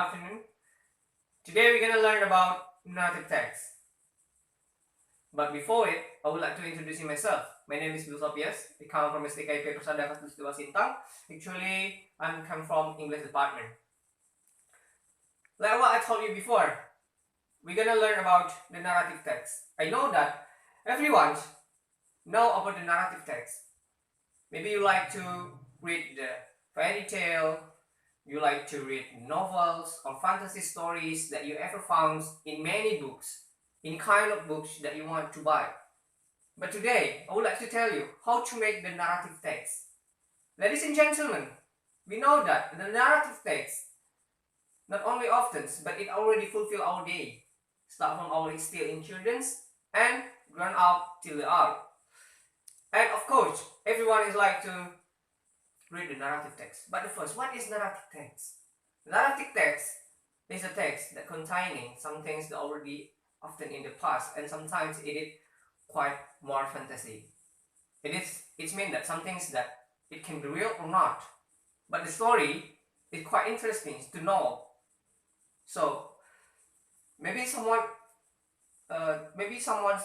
afternoon. Today we're going to learn about narrative text. But before it, I would like to introduce myself. My name is Bilsopias. I come from STKIP Persada Katulistiwa Sintang. Actually, I come from English department. Like what I told you before, we're going to learn about the narrative text. I know that everyone know about the narrative text. Maybe you like to read the fairy tale, you like to read novels or fantasy stories that you ever found in many books, in kind of books that you want to buy. But today, I would like to tell you how to make the narrative text. Ladies and gentlemen, we know that the narrative text not only often, but it already fulfill our day. Start from our still in children's and grown up till the adult. And of course, everyone is like to read the narrative text. But first, what is narrative text? Narrative text is a text that containing some things that already often in the past, and sometimes it is quite more fantasy. It means that some things that it can be real or not. But the story is quite interesting to know. So maybe someone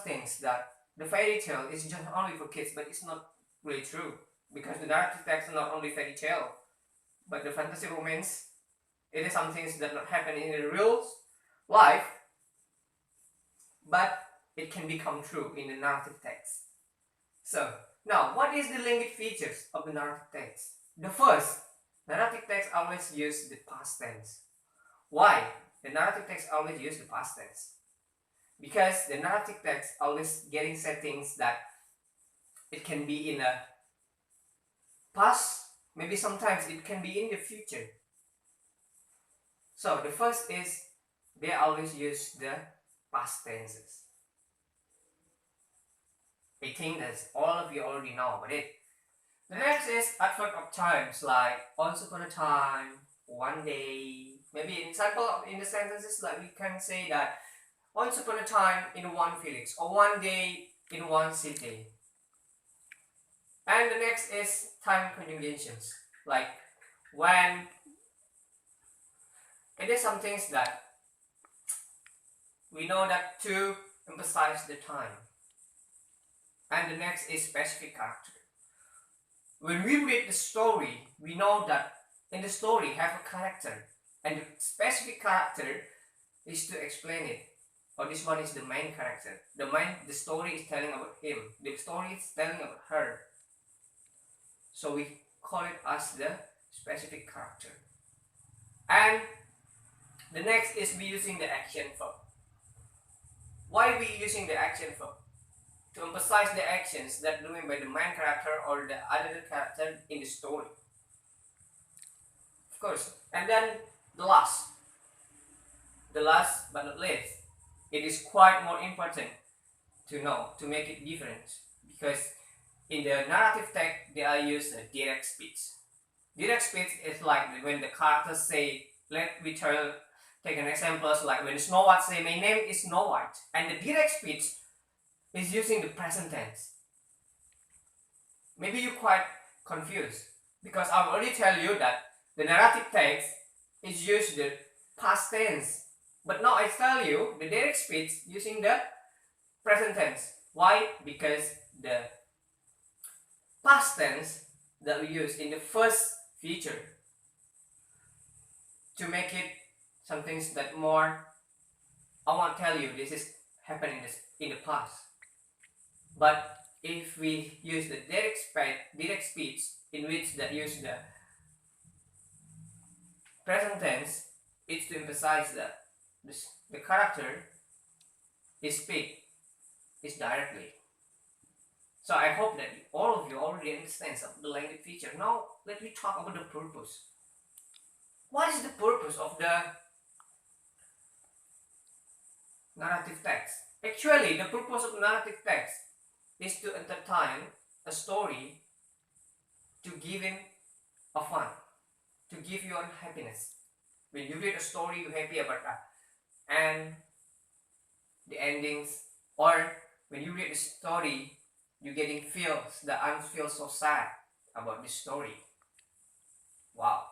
thinks that the fairy tale is just only for kids, but it's not really true, because the narrative text is not only fairy tale, but the fantasy romance. It is some things that not happen in the real life, but it can become true in the narrative text. So now, what is the language features of the narrative text? The first, narrative text always use the past tense. Why? The narrative text always use the past tense. Because the narrative text always getting settings that it can be in the past, maybe sometimes it can be in the future. So the first is they always use the past tenses. I think that all of you already know about it. The next is adverb of times, like once upon a time, one day. Maybe an example in the sentences, like we can say that once upon a time in one village, or one day in one city. And the next is time conjugations, like when it is some things that we know that to emphasize the time. And the next is specific character. When we read the story, we know that in the story have a character, and the specific character is to explain it. Or this one is the main character. The story is telling about him. The story is telling about her. So we call it as the specific character. And the next is we using the action verb. Why are we using the action verb? To emphasize the actions that doing by the main character or the other character in the story. Of course. And then the last but not least, it is quite more important to know, to make it different, because in the narrative text they are used a direct speech. Direct speech is like when the characters say, take an example, like when Snow White say, my name is Snow White, and the direct speech is using the present tense. Maybe you're quite confused, because I've already tell you that the narrative text is used the past tense. But now I tell you the direct speech using the present tense. Why? Because the past tense that we use in the first feature to make it some things that more, I want to tell you this is happening in the past. But if we use the direct speech in which that use the present tense, it's to emphasize that the character is directly. So I hope that all of you already understand the language feature. Now let me talk about the purpose. What is the purpose of the narrative text? Actually, the purpose of narrative text is to entertain a story, to give him a fun, to give you a happiness. When you read a story, you're happy about that. And the endings, or when you read the story, you're getting feels that I feel so sad about this story. Wow,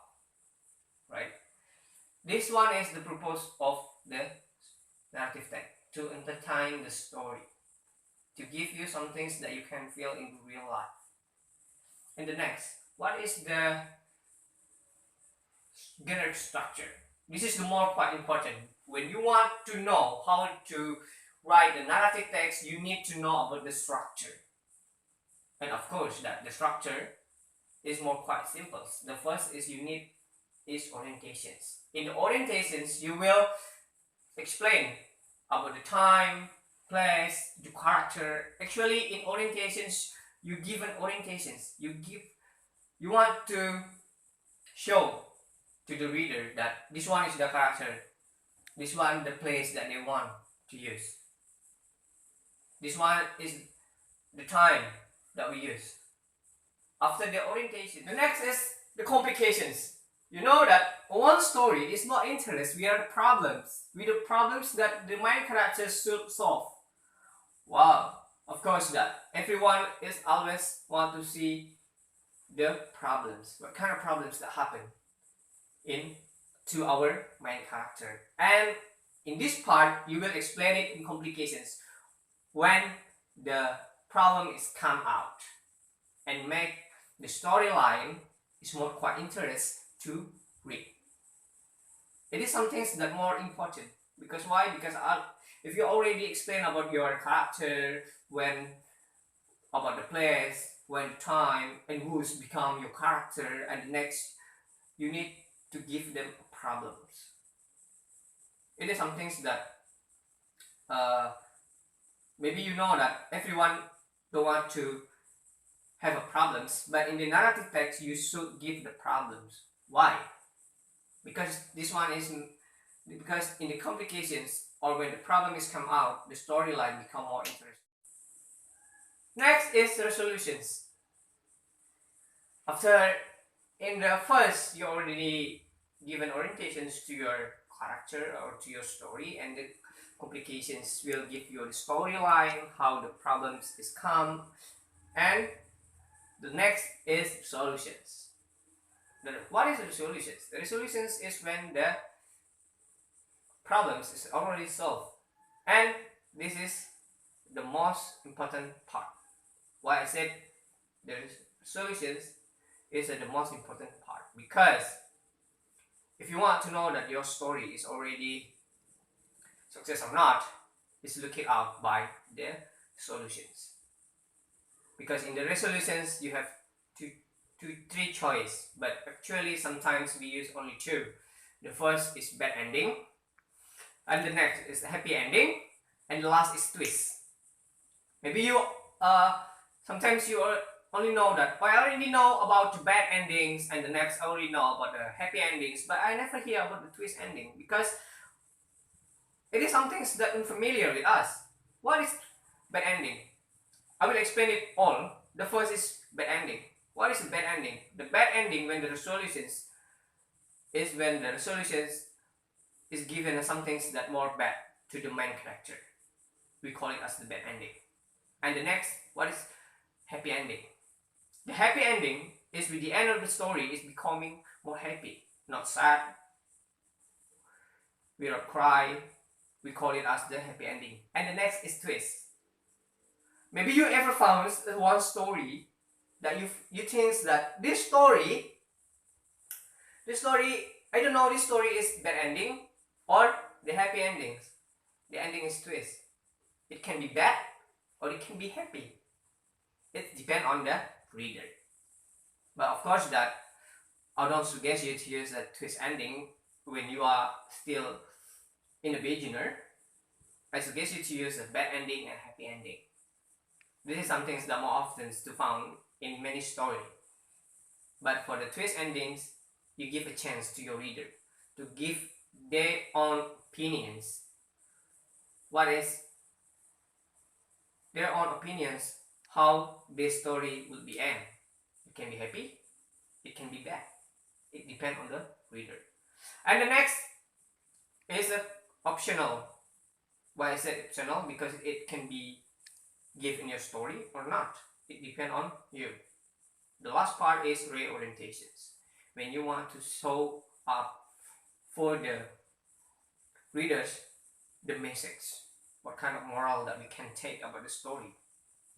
right? This one is the purpose of the narrative text, to entertain the story, to give you some things that you can feel in real life. And the next, what is the genre structure? This is the more quite important. When you want to know how to write the narrative text, you need to know about the structure. And of course, that the structure is more quite simple. The first is you need is orientations. In the orientations, you will explain about the time, place, the character. Actually, in orientations, you give an orientations. You want to show to the reader that this one is the character, this one the place that they want to use, this one is the time that we use. After the orientation, the next is the complications. You know that one story is not interest, we are the problems. We the problems that the main characters should solve. Wow, of course that everyone is always want to see the problems. What kind of problems that happen to our main character. And in this part, you will explain it in complications when the problem is come out and make the storyline is more quite interest to read. It is some things that more important. Because why? Because if you already explain about your character, when about the place, when time, and who's become your character, and the next you need to give them problems. It is some things that maybe you know that everyone don't want to have a problems, but in the narrative text you should give the problems. Why? Because this one is because in the complications or when the problem is come out, the storyline become more interesting. Next is resolutions. After in the first, you already given orientations to your character or to your story, and the complications will give you the storyline, how the problems is come, and the next is solutions. What is the solutions? The resolutions is when the problems is already solved, and this is the most important part. Why I said the solutions is the most important part, because if you want to know that your story is already success or not, is look it out by the solutions. Because in the resolutions you have three choice, but actually sometimes we use only two. The first is bad ending, and the next is happy ending, and the last is twist. Maybe you sometimes you only know that I already know about the bad endings, and the next I already know about the happy endings, but I never hear about the twist ending, because it is something that unfamiliar with us. What is bad ending? I will explain it all. The first is bad ending. What is the bad ending? The bad ending when the resolutions is when the resolutions is given something that more bad to the main character. We call it as the bad ending. And the next, what is happy ending? The happy ending is with the end of the story is becoming more happy, not sad. We don't cry. We call it as the happy ending. And the next is twist. Maybe you ever found one story that you think that this story, I don't know, this story is bad ending or the happy endings. The ending is twist. It can be bad or it can be happy. It depends on the reader. But of course that I don't suggest you to use a twist ending when you are still in a beginner. I suggest you to use a bad ending and happy ending. This is something that more often to found in many stories. But for the twist endings, you give a chance to your reader to give their own opinions. What is their own opinions? How this story will be end? It can be happy, it can be bad. It depends on the reader. And the next is optional. Why I said optional? Because it can be given in your story or not. It depends on you. The last part is reorientations. When you want to show up for the readers the message, what kind of moral that we can take about the story.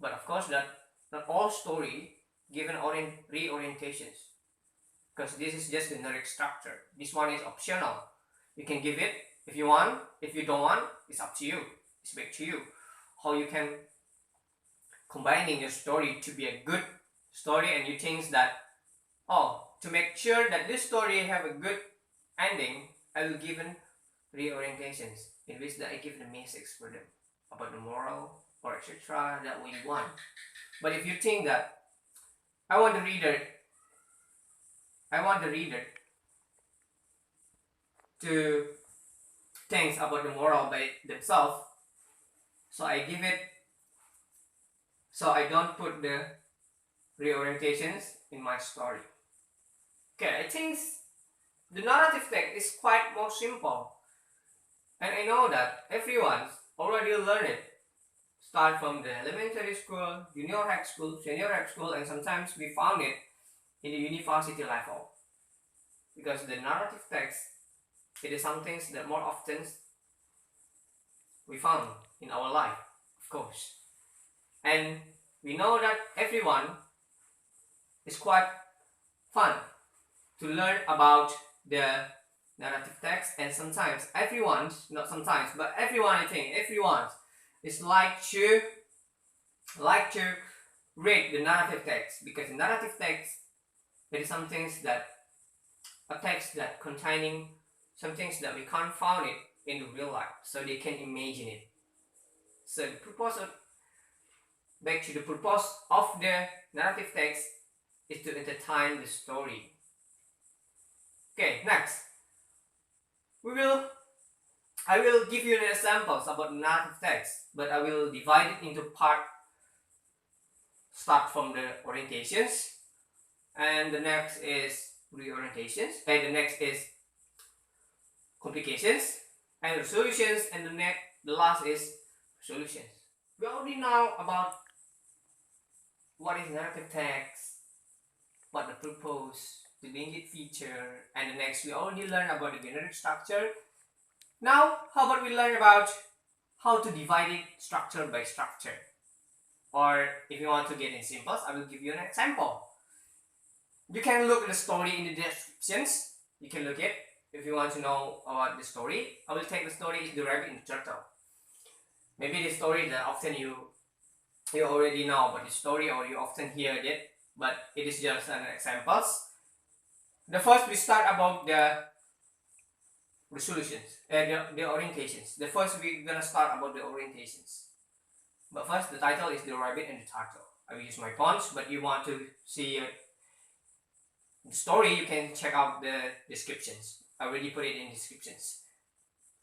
But of course, that not all story given reorientations, because this is just the narrative structure. This one is optional. You can give it if you want. If you don't want, it's up to you. It's back to you how you can combining your story to be a good story, and you think that, oh, to make sure that this story have a good ending, I will give an reorientations in which that I give the message for them about the moral or etc. that we want. But if you think that I want the reader to think about the moral by themselves, so I give it, so I don't put the reorientations in my story. Okay, I think the narrative text is quite more simple, and I know that everyone already learned it. Start from the elementary school, junior high school, senior high school, and sometimes we found it in the university level. Because the narrative text, it is something that more often we found in our life, of course. And we know that everyone is quite fun to learn about the narrative text, and sometimes everyone, not sometimes, but everyone, I think everyone is like to read the narrative text, because the narrative text, it is some things that a text that containing some things that we can't find it in real life, so they can imagine it. So the purpose of, back to the purpose of the narrative text is to entertain the story. Okay, next I will give you examples about narrative text, but I will divide it into part. Start from the orientations, and the next is reorientations, and the next is complications and resolutions, and the last is solutions. We already know about what is narrative text, what the purpose, the linguistic feature, and the next we already learned about the generic structure. Now, how about we learn about how to divide it structure by structure? Or if you want to get in simples, I will give you an example. You can look at the story in the descriptions. You can look it if you want to know about the story. I will take the story is the rabbit and the turtle. Maybe the story that often you already know about the story, or you often hear it, but it is just an examples. The first we start about the resolutions and the orientations. The first we're gonna start about the orientations. But first, the title is the rabbit and the turtle. I will use my fonts, but you want to see the story, you can check out the descriptions. I already put it in descriptions.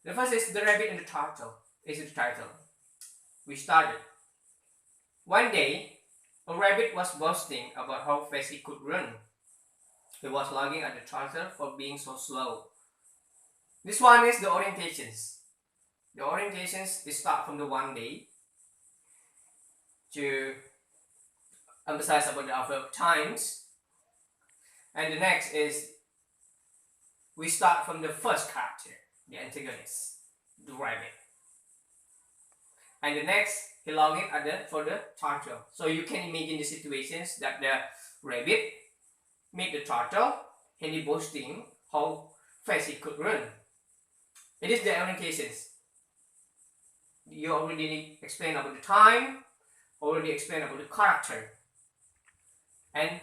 The first is the rabbit and the turtle. Is the title. We started. One day, a rabbit was boasting about how fast he could run. He was laughing at the turtle for being so slow. This one is the orientations. The orientations is start from the one day to emphasize about the adverb times, and the next is we start from the first character, the antagonist, the rabbit, and the next he longing for the turtle. So you can imagine the situations that the rabbit meet the turtle and he boasting how fast he could run. It is the orientations. You already explained about the time, already explained about the character, and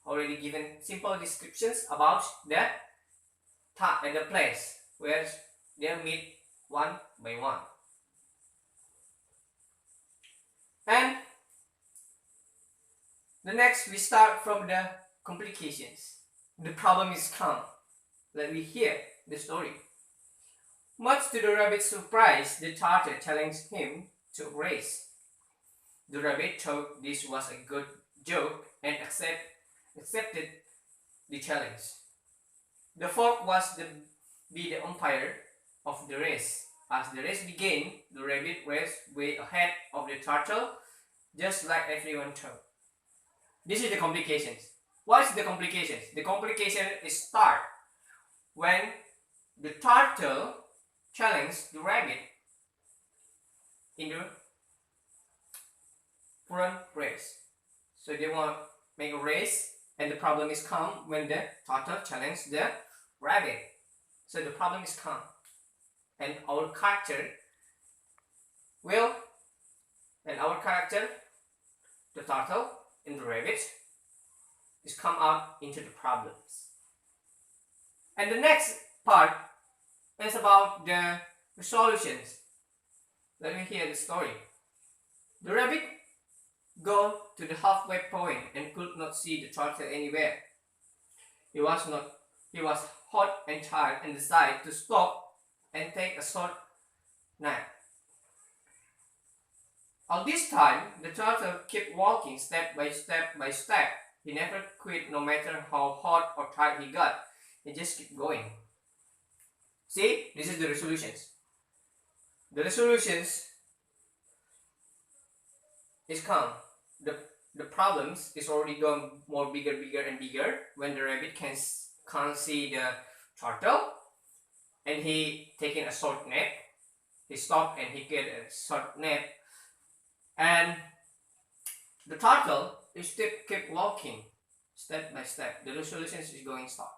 already given simple descriptions about the time and the place where they meet one by one. And the next we start from the complications. The problem is come. Let me hear the story. Much to the rabbit's surprise, the turtle challenged him to a race. The rabbit thought this was a good joke and accepted the challenge. The fox was to be the umpire of the race. As the race began, the rabbit raced way ahead of the turtle, just like everyone thought. This is the complications. What is the complications? The complication is start when the turtle challenged the rabbit in the front race. So they want to make a race, and the problem is come when the turtle challenged the rabbit. So the problem is come, and our character, the turtle and the rabbit, is come out into the problems. And the next part is about the solutions. Let me hear the story. The rabbit go to the halfway point and could not see the turtle anywhere. He was hot and tired and decided to stop and take a short nap. All this time, the turtle kept walking step by step by step. He never quit, no matter how hot or tired he got. He just kept going. See, this is the resolutions. The resolutions is come. The problems is already going more bigger and bigger when the rabbit can't see the turtle, and he taking a short nap. He stopped and he get a short nap, and the turtle is kept walking step by step. The resolutions is going stop.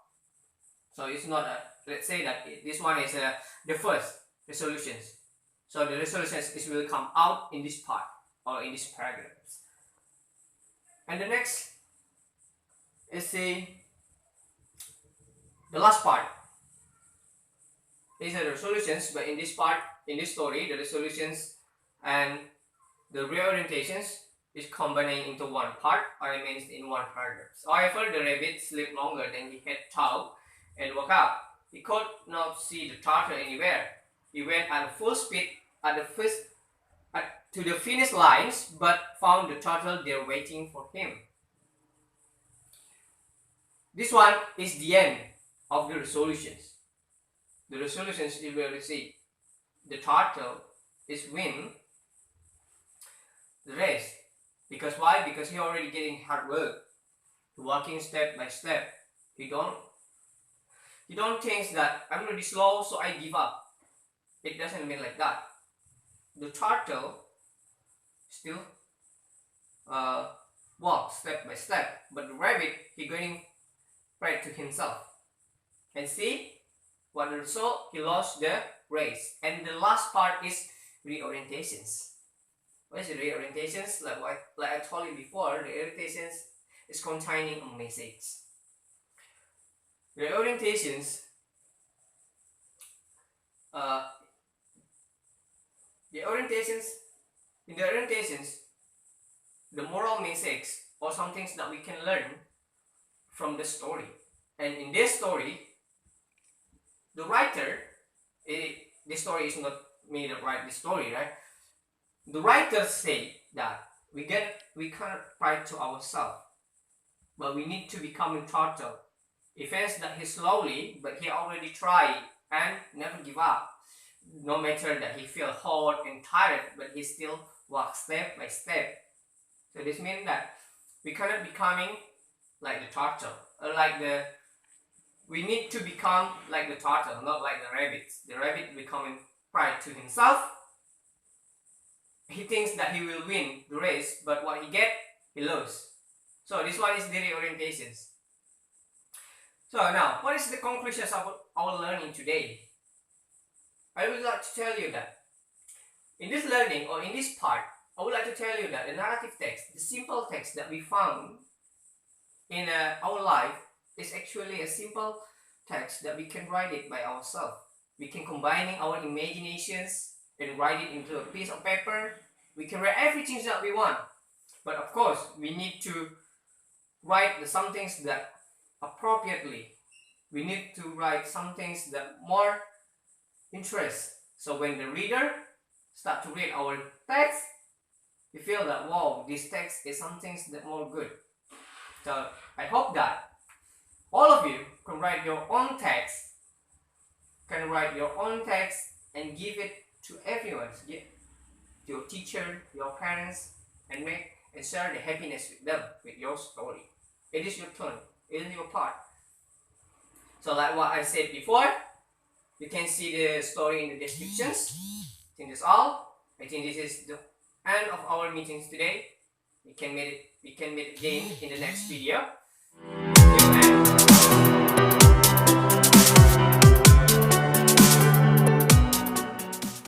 So it's not a, let's say that this one is the first resolutions. So the resolutions is will come out in this part or in this paragraph. And the next is the last part. These are the resolutions, but in this part, in this story, the resolutions and the reorientations is combining into one part, or it means in one paragraph. However, the rabbit slept longer than he had thought and woke up. He could not see the turtle anywhere. He went at full speed to the finish lines, but found the turtle there waiting for him. This one is the end of the resolutions. The resolutions you will see. The turtle is win the race. Because why? Because he already getting hard work, walking step by step. He don't think that I'm really slow, so I give up. It doesn't mean like that. The turtle still walk step by step, but the rabbit, he going right to himself. And see what the result? He lost the race. And the last part is reorientations. What is the reorientations? Like I told you before, the reorientations is containing a message. The orientations in the orientations, the moral message or some things that we can learn from the story. And in this story, the writer, this story is not me that write the story, right? The writers say that we cannot write to ourselves, but we need to become a turtle. He feels that he slowly, but he already tried and never give up. No matter that he feel hot and tired, but he still walks step by step. So this means that we cannot becoming like the turtle, or we need to become like the turtle, not like the rabbits. The rabbit becoming pride to himself. He thinks that he will win the race, but what he get, he lose. So this one is the reorientations. So now, what is the conclusions of our learning today? I would like to tell you that in this learning or in this part, I would like to tell you that the narrative text, the simple text that we found in our life is actually a simple text that we can write it by ourselves. We can combining our imaginations and write it into a piece of paper. We can write everything that we want. But of course, we need to write some things that appropriately. We need to write some things that more interest. So when the reader start to read our text, you feel that wow, this text is something that more good. So I hope that all of you can write your own text, and give it to everyone, your teacher, your parents, and share the happiness with them with your story. It is your turn. It is your part. So like what I said before, You can see the story in the descriptions. I think that's all. I think this is the end of our meetings today. We can meet again in the next video.